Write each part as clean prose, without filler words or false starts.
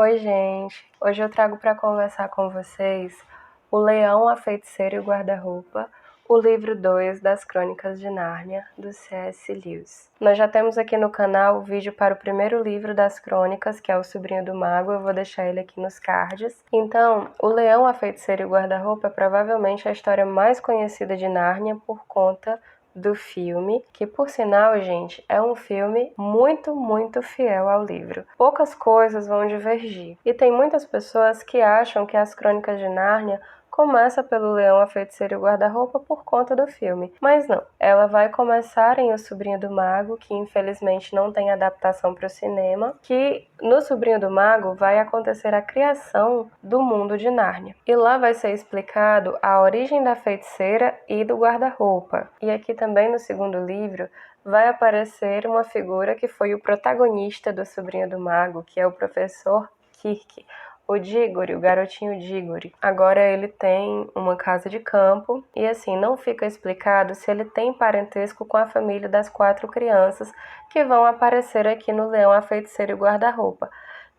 Oi, gente. Hoje eu trago para conversar com vocês O Leão, a Feiticeira e o Guarda-Roupa, o livro 2 das Crônicas de Nárnia, do C.S. Lewis. Nós já temos aqui no canal o vídeo para o primeiro livro das crônicas, que é O Sobrinho do Mago. Eu vou deixar ele aqui nos cards. Então, O Leão, a Feiticeira e o Guarda-Roupa é provavelmente a história mais conhecida de Nárnia por conta do filme, que por sinal, gente, é um filme muito fiel ao livro. Poucas coisas vão divergir. E tem muitas pessoas que acham que as Crônicas de Nárnia começa pelo Leão, a Feiticeira e o Guarda-Roupa por conta do filme. Mas não, ela vai começar em O Sobrinho do Mago, que infelizmente não tem adaptação para o cinema, que no Sobrinho do Mago vai acontecer a criação do mundo de Nárnia. E lá vai ser explicado a origem da feiticeira e do guarda-roupa. E aqui também no segundo livro vai aparecer uma figura que foi o protagonista do Sobrinho do Mago, que é o professor Kirk, o Diggory, o garotinho Diggory. Agora ele tem uma casa de campo e assim, não fica explicado se ele tem parentesco com a família das 4 crianças que vão aparecer aqui no Leão, a Feiticeira e o Guarda-Roupa,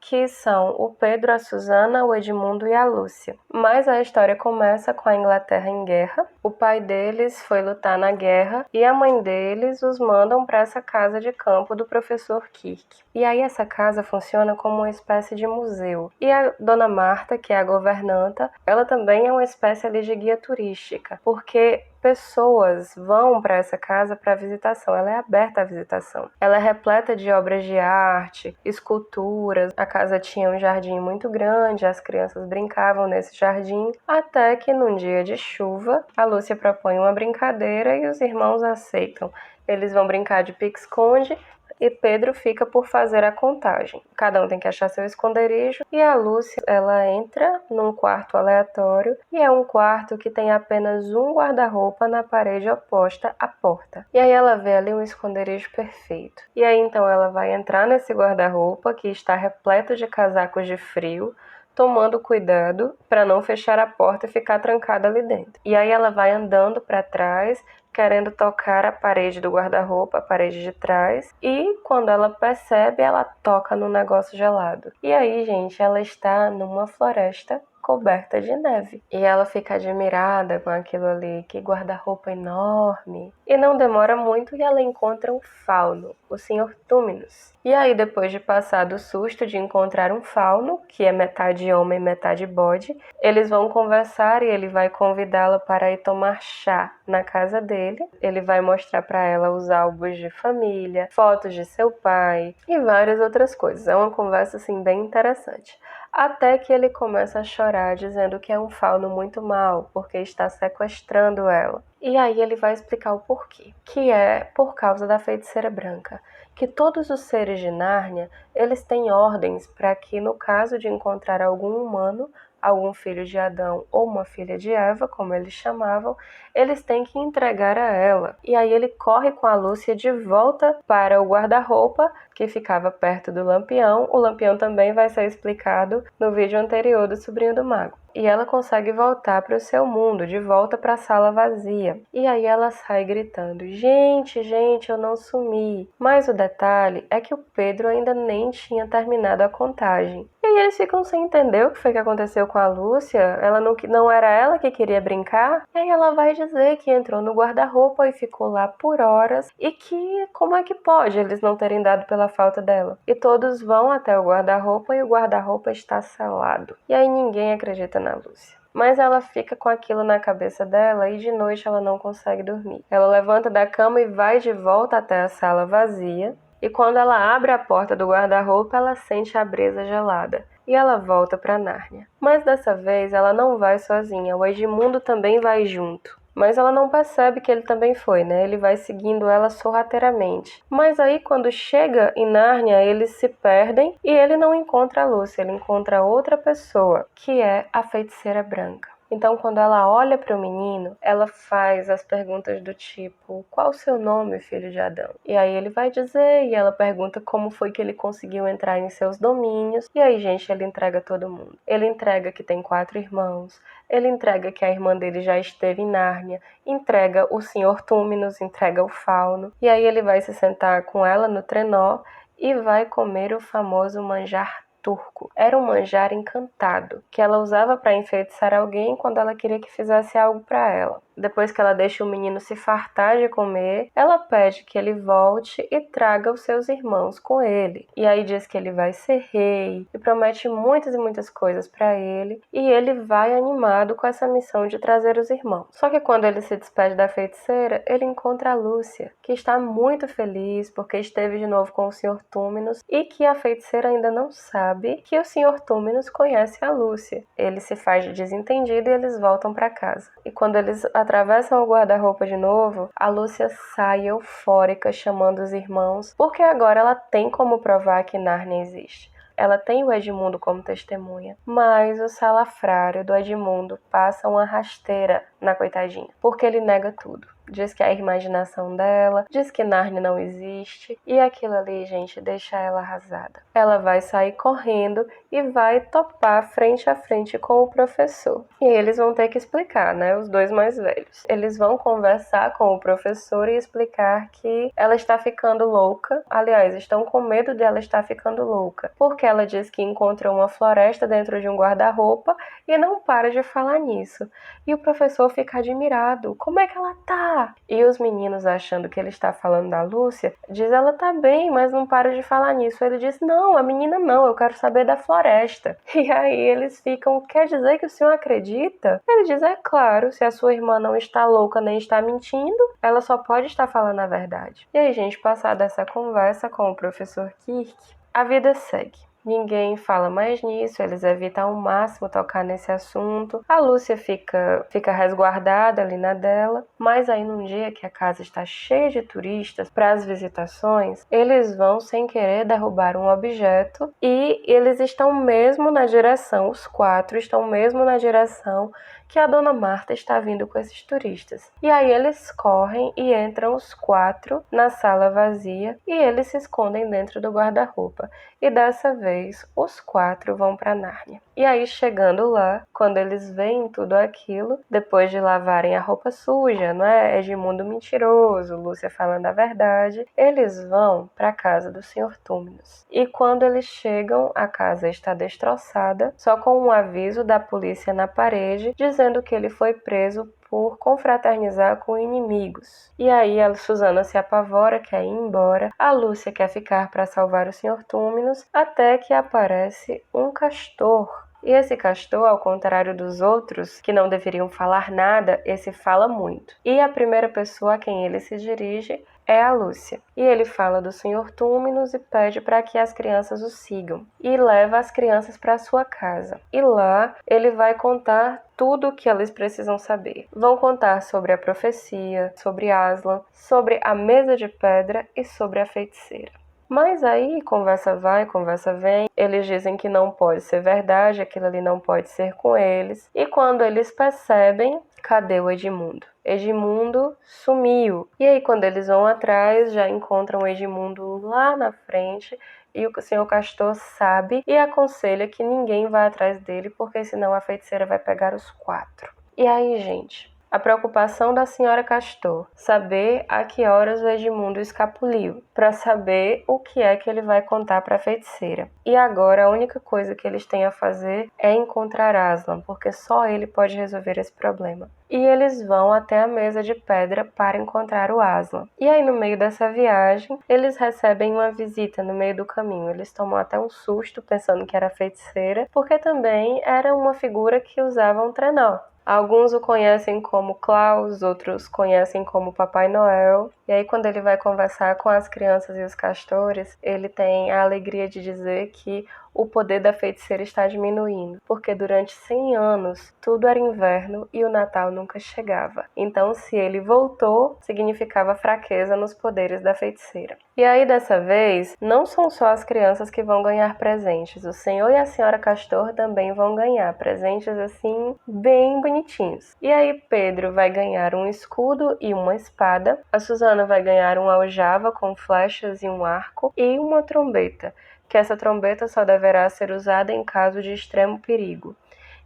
que são o Pedro, a Susana, o Edmundo e a Lúcia. Mas a história começa com a Inglaterra em guerra. O pai deles foi lutar na guerra e a mãe deles os mandam para essa casa de campo do professor Kirk. E aí essa casa funciona como uma espécie de museu. E a dona Marta, que é a governanta, ela também é uma espécie ali de guia turística, porque pessoas vão para essa casa para visitação. Ela é aberta à visitação. Ela é repleta de obras de arte, esculturas. A casa tinha um jardim muito grande, as crianças brincavam nesse jardim, até que num dia de chuva, a Lúcia propõe uma brincadeira e os irmãos aceitam. Eles vão brincar de pique-esconde e Pedro fica por fazer a contagem. Cada um tem que achar seu esconderijo e a Lúcia, ela entra num quarto aleatório e é um quarto que tem apenas um guarda-roupa na parede oposta à porta. E aí ela vê ali um esconderijo perfeito. E aí então ela vai entrar nesse guarda-roupa que está repleto de casacos de frio, tomando cuidado para não fechar a porta e ficar trancada ali dentro. E aí ela vai andando para trás, querendo tocar a parede do guarda-roupa, a parede de trás, e quando ela percebe, ela toca no negócio gelado. E aí, gente, ela está numa floresta coberta de neve. E ela fica admirada com aquilo ali, que guarda-roupa enorme. E não demora muito e ela encontra um fauno, o Sr. Túminos. E aí, depois de passar do susto de encontrar um fauno, que é metade homem, metade bode, eles vão conversar e ele vai convidá-la para ir tomar chá na casa dele. Ele vai mostrar para ela os álbuns de família, fotos de seu pai e várias outras coisas. É uma conversa assim bem interessante. Até que ele começa a chorar, dizendo que é um fauno muito mau, porque está sequestrando ela. E aí ele vai explicar o porquê, que é por causa da feiticeira branca, que todos os seres de Nárnia, eles têm ordens para que, no caso de encontrar algum humano, algum filho de Adão ou uma filha de Eva, como eles chamavam, eles têm que entregar a ela. E aí ele corre com a Lúcia de volta para o guarda-roupa, que ficava perto do Lampião. O Lampião também vai ser explicado no vídeo anterior do Sobrinho do Mago. E ela consegue voltar para o seu mundo, de volta para a sala vazia. E aí ela sai gritando: gente, eu não sumi. Mas o detalhe é que o Pedro ainda nem tinha terminado a contagem. E aí eles ficam sem entender o que foi que aconteceu com a Lúcia. Ela não era ela que queria brincar. E aí ela vai dizer que entrou no guarda-roupa e ficou lá por horas. E que como é que pode eles não terem dado pela falta dela? E todos vão até o guarda-roupa e o guarda-roupa está selado. E aí ninguém acredita na Lúcia. Mas ela fica com aquilo na cabeça dela e de noite ela não consegue dormir. Ela levanta da cama e vai de volta até a sala vazia. E quando ela abre a porta do guarda-roupa, ela sente a brisa gelada. E ela volta para Nárnia. Mas dessa vez ela não vai sozinha, o Edmundo também vai junto. Mas ela não percebe que ele também foi, né? Ele vai seguindo ela sorrateiramente. Mas aí, quando chega em Nárnia, eles se perdem e ele não encontra a Lúcia, ele encontra outra pessoa, que é a feiticeira branca. Então, quando ela olha para o menino, ela faz as perguntas do tipo: qual o seu nome, filho de Adão? E aí ele vai dizer, e ela pergunta como foi que ele conseguiu entrar em seus domínios. E aí, gente, ele entrega todo mundo. Ele entrega que tem 4 irmãos, ele entrega que a irmã dele já esteve em Nárnia, entrega o Sr. Túminos, entrega o fauno. E aí ele vai se sentar com ela no trenó e vai comer o famoso manjar turco. Era um manjar encantado, que ela usava para enfeitiçar alguém quando ela queria que fizesse algo para ela. Depois que ela deixa o menino se fartar de comer, ela pede que ele volte e traga os seus irmãos com ele. E aí diz que ele vai ser rei e promete muitas e muitas coisas para ele. E ele vai animado com essa missão de trazer os irmãos. Só que quando ele se despede da feiticeira, ele encontra a Lúcia, que está muito feliz porque esteve de novo com o Sr. Túminos e que a feiticeira ainda não sabe que o Sr. Túminos conhece a Lúcia. Ele se faz de desentendido e eles voltam para casa. E quando eles atravessam o guarda-roupa de novo, a Lúcia sai eufórica chamando os irmãos, porque agora ela tem como provar que Nárnia existe. Ela tem o Edmundo como testemunha, mas o salafrário do Edmundo passa uma rasteira na coitadinha, porque ele nega tudo. Diz que é a imaginação dela, diz que Nárnia não existe, e aquilo ali, gente, deixa ela arrasada. Ela vai sair correndo e vai topar frente a frente com o professor. E eles vão ter que explicar, né, os dois mais velhos. Eles vão conversar com o professor e explicar que ela está ficando louca. Aliás, estão com medo de ela estar ficando louca, porque ela diz que encontrou uma floresta dentro de um guarda-roupa e não para de falar nisso. E o professor fica admirado. Como é que ela tá? E os meninos, achando que ele está falando da Lúcia, diz: ela tá bem, mas não para de falar nisso. Ele diz: não, a menina não, eu quero saber da floresta. E aí eles ficam: quer dizer que o senhor acredita? Ele diz: é claro, se a sua irmã não está louca nem está mentindo, ela só pode estar falando a verdade. E aí, gente, passada essa conversa com o professor Kirk, a vida segue. Ninguém fala mais nisso, eles evitam ao máximo tocar nesse assunto. A Lúcia fica resguardada ali na dela, mas aí num dia que a casa está cheia de turistas para as visitações, eles vão sem querer derrubar um objeto e eles estão mesmo na direção, os quatro estão mesmo na direção que a dona Marta está vindo com esses turistas. E aí eles correm e entram os quatro na sala vazia e eles se escondem dentro do guarda-roupa. E dessa vez, os quatro vão para Nárnia. E aí, chegando lá, quando eles veem tudo aquilo, depois de lavarem a roupa suja, não é? Edmundo mentiroso, Lúcia falando a verdade, eles vão para a casa do Sr. Túminos. E quando eles chegam, a casa está destroçada, só com um aviso da polícia na parede, dizendo que ele foi preso por confraternizar com inimigos. E aí a Susana se apavora, quer ir embora, a Lúcia quer ficar para salvar o Sr. Túminos, até que aparece um castor. E esse castor, ao contrário dos outros, que não deveriam falar nada, esse fala muito. E a primeira pessoa a quem ele se dirige é a Lúcia. E ele fala do Sr. Túminos e pede para que as crianças o sigam. E leva as crianças para sua casa. E lá ele vai contar tudo o que elas precisam saber. Vão contar sobre a profecia, sobre Aslan, sobre a mesa de pedra e sobre a feiticeira. Mas aí, conversa vai, conversa vem, eles dizem que não pode ser verdade, aquilo ali não pode ser com eles. E quando eles percebem, cadê o Edmundo? Edmundo sumiu. E aí, quando eles vão atrás, já encontram o Edmundo lá na frente. E o Sr. Castor sabe e aconselha que ninguém vá atrás dele, porque senão a feiticeira vai pegar os quatro. E aí, gente, a preocupação da senhora Castor, saber a que horas o Edmundo escapuliu, para saber o que é que ele vai contar para a feiticeira. E agora a única coisa que eles têm a fazer é encontrar Aslan, porque só ele pode resolver esse problema. E eles vão até a mesa de pedra para encontrar o Aslan. E aí, no meio dessa viagem, eles recebem uma visita no meio do caminho. Eles tomam até um susto pensando que era feiticeira, porque também era uma figura que usava um trenó. Alguns o conhecem como Klaus, outros conhecem como Papai Noel. E aí, quando ele vai conversar com as crianças e os castores, ele tem a alegria de dizer que o poder da feiticeira está diminuindo, porque durante 100 anos tudo era inverno e o Natal nunca chegava. Então, se ele voltou, significava fraqueza nos poderes da feiticeira. E aí, dessa vez, não são só as crianças que vão ganhar presentes. O senhor e a senhora Castor também vão ganhar presentes, assim, bem bonitinhos. E aí, Pedro vai ganhar um escudo e uma espada. A Susana vai ganhar uma aljava com flechas e um arco e uma trombeta, que essa trombeta só deverá ser usada em caso de extremo perigo.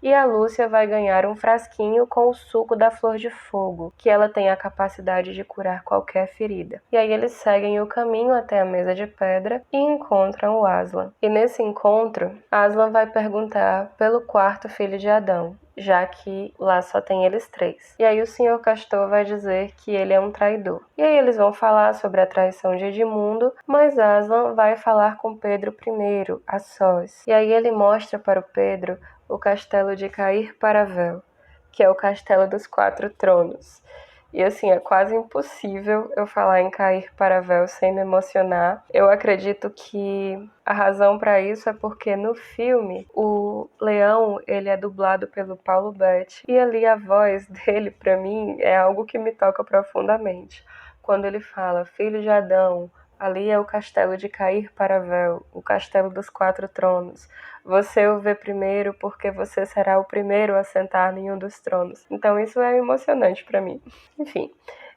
e a Lúcia vai ganhar um frasquinho com o suco da flor de fogo, que ela tem a capacidade de curar qualquer ferida. E aí eles seguem o caminho até a mesa de pedra e encontram o Aslan. E nesse encontro, Aslan vai perguntar pelo quarto filho de Adão, já que lá só tem eles 3. E aí o Senhor Castor vai dizer que ele é um traidor. E aí eles vão falar sobre a traição de Edmundo, mas Aslan vai falar com Pedro primeiro, a sós. E aí ele mostra para o Pedro o castelo de Cair Paravel, que é o castelo dos 4 tronos. E assim, é quase impossível eu falar em Cair Paravel sem me emocionar. Eu acredito que a razão para isso é porque no filme o Leão, ele é dublado pelo Paulo Betti, e ali a voz dele, para mim, é algo que me toca profundamente. Quando ele fala, filho de Adão, ali é o castelo de Cair Paravel, o castelo dos 4 tronos. Você o vê primeiro porque você será o primeiro a sentar em um dos tronos. Então isso é emocionante para mim. Enfim,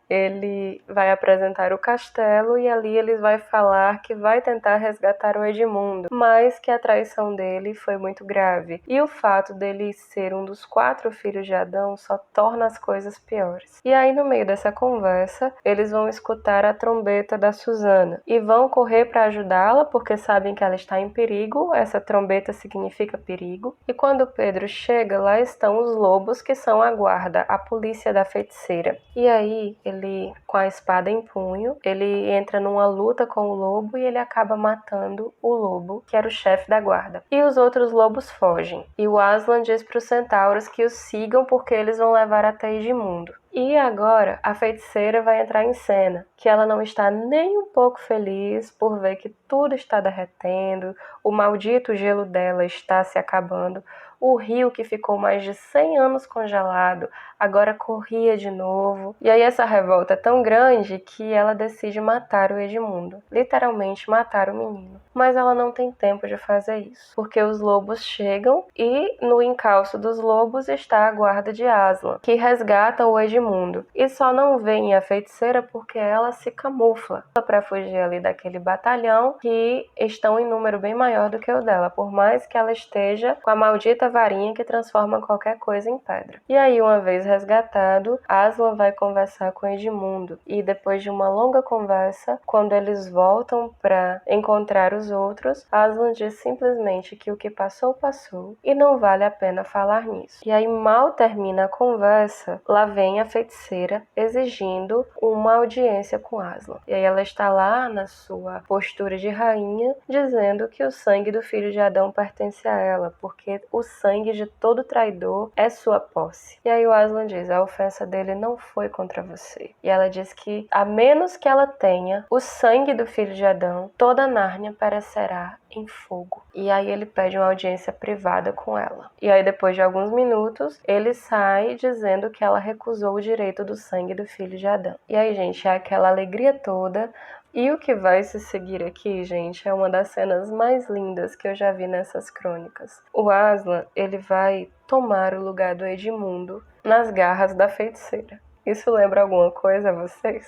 ele vai apresentar o castelo e ali ele vai falar que vai tentar resgatar o Edmundo, mas que a traição dele foi muito grave. E o fato dele ser um dos 4 filhos de Adão só torna as coisas piores. E aí, no meio dessa conversa, eles vão escutar a trombeta da Susana e vão correr para ajudá-la porque sabem que ela está em perigo. Essa trombeta significa perigo. E quando Pedro chega, lá estão os lobos, que são a guarda, a polícia da feiticeira. E aí, ele, com a espada em punho, ele entra numa luta com o lobo e ele acaba matando o lobo, que era o chefe da guarda. E os outros lobos fogem. E o Aslan diz para os centauros que os sigam porque eles vão levar até Edmundo. E agora a feiticeira vai entrar em cena, que ela não está nem um pouco feliz por ver que tudo está derretendo, o maldito gelo dela está se acabando, o rio que ficou mais de 100 anos congelado agora corria de novo. E aí essa revolta é tão grande que ela decide matar o Edmundo, literalmente matar o menino. Mas ela não tem tempo de fazer isso, porque os lobos chegam e no encalço dos lobos está a guarda de Aslan, que resgata o Edmundo. E só não vem a feiticeira porque ela se camufla para fugir ali daquele batalhão, que estão em número bem maior do que o dela, por mais que ela esteja com a maldita varinha que transforma qualquer coisa em pedra. E aí, uma vez resgatado, Aslan vai conversar com Edmundo. E depois de uma longa conversa, quando eles voltam para encontrar os outros, Aslan diz simplesmente que o que passou, passou e não vale a pena falar nisso. E aí, mal termina a conversa, lá vem a feiticeira exigindo uma audiência com Aslan. E aí ela está lá na sua postura de rainha, dizendo que o sangue do filho de Adão pertence a ela, porque o sangue de todo traidor é sua posse. E aí o Aslan diz, a ofensa dele não foi contra você. E ela diz que, a menos que ela tenha o sangue do filho de Adão, toda Nárnia perecerá em fogo. E aí ele pede uma audiência privada com ela. E aí depois de alguns minutos, ele sai dizendo que ela recusou o direito do sangue do filho de Adão. E aí, gente, é aquela alegria toda. E o que vai se seguir aqui, gente, é uma das cenas mais lindas que eu já vi nessas crônicas. O Aslan, ele vai tomar o lugar do Edmundo nas garras da feiticeira. Isso lembra alguma coisa a vocês?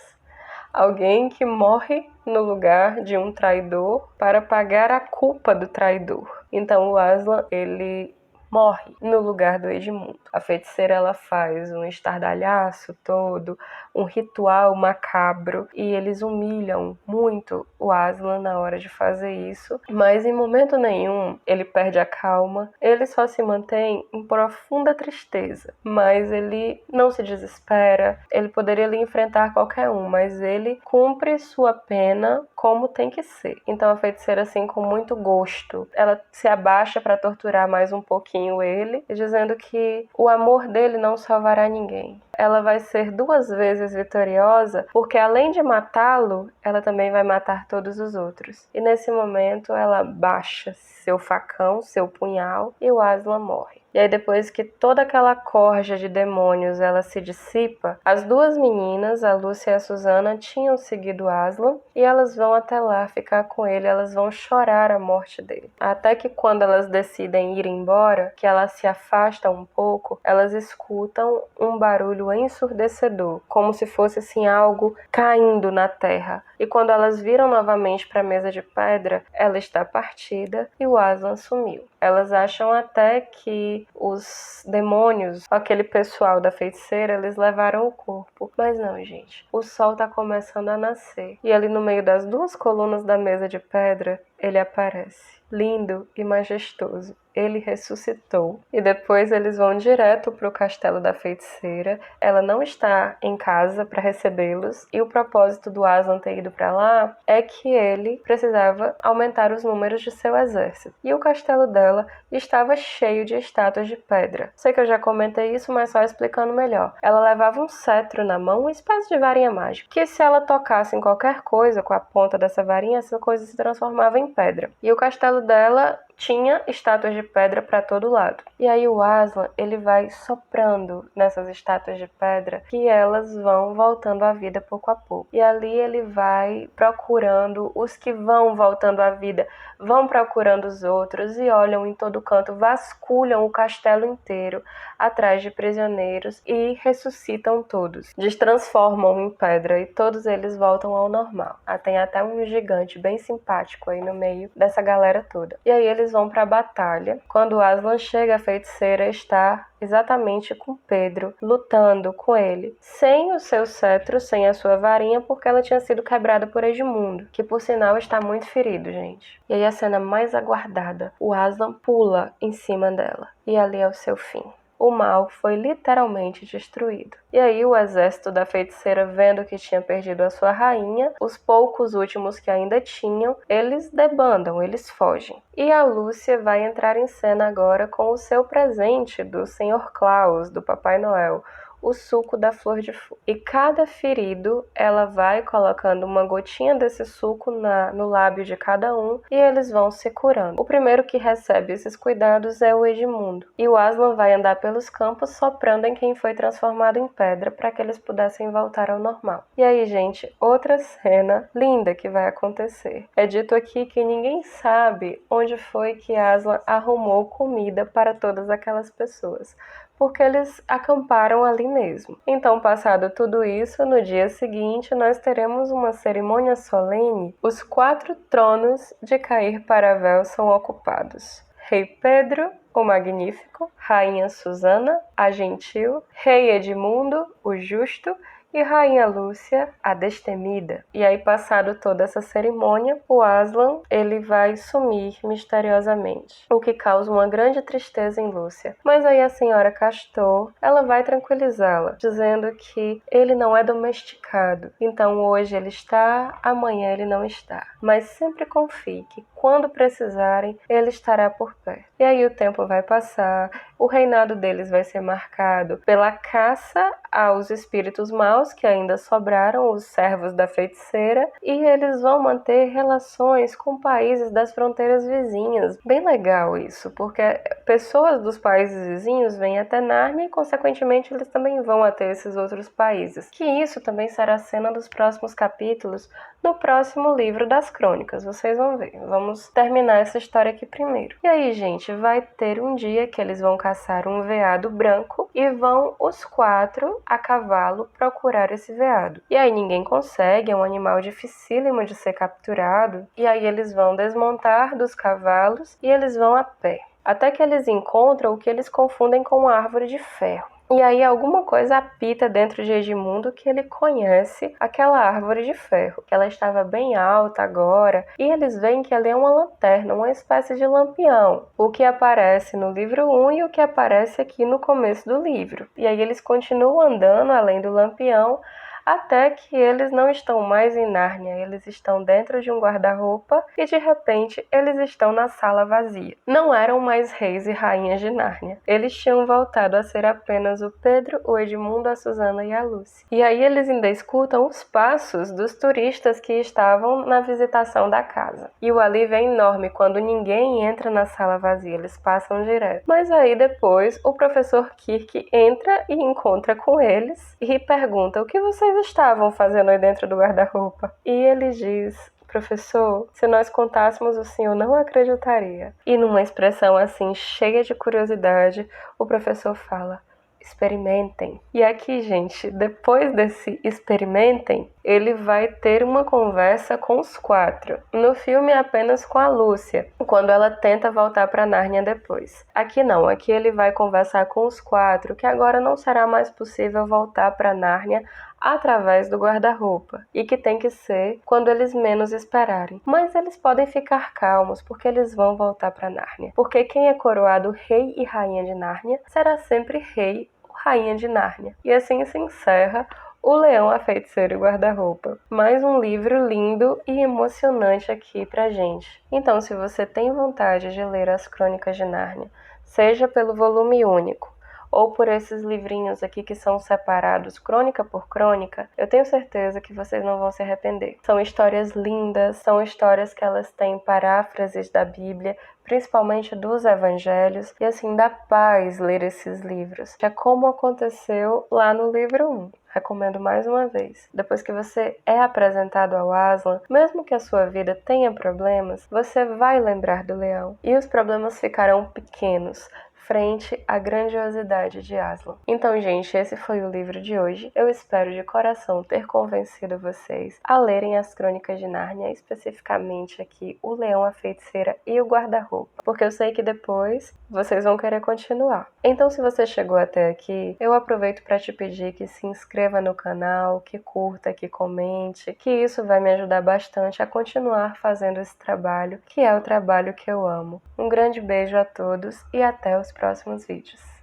Alguém que morre no lugar de um traidor para pagar a culpa do traidor. Então o Aslan, ele morre no lugar do Edmundo. A feiticeira, ela faz um estardalhaço todo, um ritual macabro, e eles humilham muito o Aslan na hora de fazer isso, mas em momento nenhum ele perde a calma, ele só se mantém em profunda tristeza, mas ele não se desespera, ele poderia ali enfrentar qualquer um, mas ele cumpre sua pena como tem que ser. Então a feiticeira, assim, com muito gosto, ela se abaixa para torturar mais um pouquinho ele, dizendo que o amor dele não salvará ninguém. Ela vai ser 2 vezes vitoriosa, porque além de matá-lo, ela também vai matar todos os outros. E nesse momento ela baixa seu facão, seu punhal, e o Aslan morre. E aí depois que toda aquela corja de demônios ela se dissipa, as 2 meninas, a Lúcia e a Susana, tinham seguido Aslan e elas vão até lá ficar com ele, elas vão chorar a morte dele. Até que quando elas decidem ir embora, que elas se afastam um pouco, elas escutam um barulho ensurdecedor, como se fosse assim algo caindo na terra. E quando elas viram novamente para a mesa de pedra, ela está partida e o Aslan sumiu. Elas acham até que os demônios, aquele pessoal da feiticeira, eles levaram o corpo. Mas não, gente. O sol tá começando a nascer. E ali no meio das duas colunas da mesa de pedra, ele aparece. Lindo e majestoso. Ele ressuscitou. E depois eles vão direto para o castelo da feiticeira. Ela não está em casa para recebê-los. E o propósito do Aslan ter ido para lá é que ele precisava aumentar os números de seu exército. E o castelo dela estava cheio de estátuas de pedra. Sei que eu já comentei isso, mas só explicando melhor. Ela levava um cetro na mão, uma espécie de varinha mágica, que se ela tocasse em qualquer coisa com a ponta dessa varinha, essa coisa se transformava em pedra. E o castelo dela tinha estátuas de pedra para todo lado. E aí o Aslan, ele vai soprando nessas estátuas de pedra que elas vão voltando à vida pouco a pouco. E ali ele vai procurando os que vão voltando à vida, vão procurando os outros e olham em todo canto, vasculham o castelo inteiro atrás de prisioneiros e ressuscitam todos. Destransformam em pedra e todos eles voltam ao normal. Tem até um gigante bem simpático aí no meio dessa galera toda. E aí eles vão para a batalha. Quando Aslan chega, a feiticeira está exatamente com Pedro, lutando com ele, sem o seu cetro, sem a sua varinha, porque ela tinha sido quebrada por Edmundo, que por sinal está muito ferido, gente. E aí a cena mais aguardada, o Aslan pula em cima dela, e ali é o seu fim. O mal foi literalmente destruído. E aí o exército da feiticeira, vendo que tinha perdido a sua rainha, os poucos últimos que ainda tinham, eles debandam, eles fogem. E a Lúcia vai entrar em cena agora com o seu presente do Sr. Claus, do Papai Noel, o suco da flor de fogo. E cada ferido, ela vai colocando uma gotinha desse suco no lábio de cada um e eles vão se curando. O primeiro que recebe esses cuidados é o Edmundo. E o Aslan vai andar pelos campos soprando em quem foi transformado em pedra para que eles pudessem voltar ao normal. E aí, gente, outra cena linda que vai acontecer. É dito aqui que ninguém sabe onde foi que Aslan arrumou comida para todas aquelas pessoas, porque eles acamparam ali mesmo. Então, passado tudo isso, no dia seguinte nós teremos uma cerimônia solene. Os 4 tronos de Cair Paravel são ocupados. Rei Pedro, o Magnífico, Rainha Susana, a Gentil, Rei Edmundo, o Justo, e Rainha Lúcia, a Destemida. E aí, passado toda essa cerimônia, o Aslan, ele vai sumir misteriosamente, o que causa uma grande tristeza em Lúcia. Mas aí a senhora Castor, ela vai tranquilizá-la, dizendo que ele não é domesticado. Então hoje ele está, amanhã ele não está. Mas sempre confie que quando precisarem, ele estará por perto. E aí o tempo vai passar, o reinado deles vai ser marcado pela caça aos espíritos maus que ainda sobraram, os servos da feiticeira, e eles vão manter relações com países das fronteiras vizinhas. Bem legal isso, porque pessoas dos países vizinhos vêm até Nárnia e, consequentemente, eles também vão até esses outros países. Que isso também será cena dos próximos capítulos no próximo livro das crônicas. Vocês vão ver. Vamos terminar essa história aqui primeiro. E aí, gente, vai ter um dia que eles vão caçar um veado branco e vão os 4 a cavalo procurar esse veado. E aí ninguém consegue, é um animal dificílimo de ser capturado. E aí eles vão desmontar dos cavalos e eles vão a pé, até que eles encontram o que eles confundem com uma árvore de ferro. E aí alguma coisa apita dentro de Edmundo que ele conhece aquela árvore de ferro, que ela estava bem alta agora, e eles veem que ela é uma lanterna, uma espécie de lampião, o que aparece no livro 1 e o que aparece aqui no começo do livro. E aí eles continuam andando além do lampião, até que eles não estão mais em Nárnia, eles estão dentro de um guarda-roupa e de repente eles estão na sala vazia. Não eram mais reis e rainhas de Nárnia, eles tinham voltado a ser apenas o Pedro, o Edmundo, a Susana e a Lúcia. E aí eles ainda escutam os passos dos turistas que estavam na visitação da casa. E o alívio é enorme quando ninguém entra na sala vazia, eles passam direto. Mas aí depois o professor Kirk entra e encontra com eles e pergunta: o que vocês estavam fazendo aí dentro do guarda-roupa? E ele diz: professor, se nós contássemos, o senhor não acreditaria. E numa expressão assim, cheia de curiosidade, o professor fala: experimentem. E aqui, gente, depois desse experimentem, ele vai ter uma conversa com os 4. No filme é apenas com a Lúcia, quando ela tenta voltar para Nárnia depois. Aqui não, aqui ele vai conversar com os 4 que agora não será mais possível voltar para Nárnia através do guarda-roupa, e que tem que ser quando eles menos esperarem. Mas eles podem ficar calmos, porque eles vão voltar para Nárnia. Porque quem é coroado rei e rainha de Nárnia será sempre rei ou rainha de Nárnia. E assim se encerra O Leão, a Feiticeira e o Guarda-Roupa. Mais um livro lindo e emocionante aqui pra gente. Então, se você tem vontade de ler as Crônicas de Nárnia, seja pelo volume único, ou por esses livrinhos aqui que são separados crônica por crônica, eu tenho certeza que vocês não vão se arrepender. São histórias lindas, são histórias que elas têm paráfrases da Bíblia, principalmente dos evangelhos, e assim, dá paz ler esses livros. É como aconteceu lá no livro 1. Recomendo mais uma vez. Depois que você é apresentado ao Aslan, mesmo que a sua vida tenha problemas, você vai lembrar do leão. E os problemas ficarão pequenos frente à grandiosidade de Aslan. Então, gente, esse foi o livro de hoje. Eu espero de coração ter convencido vocês a lerem as Crônicas de Nárnia, especificamente aqui O Leão, a Feiticeira e o Guarda-Roupa, porque eu sei que depois vocês vão querer continuar. Então, se você chegou até aqui, eu aproveito para te pedir que se inscreva no canal, que curta, que comente, que isso vai me ajudar bastante a continuar fazendo esse trabalho, que é o trabalho que eu amo. Um grande beijo a todos e até os próximos vídeos.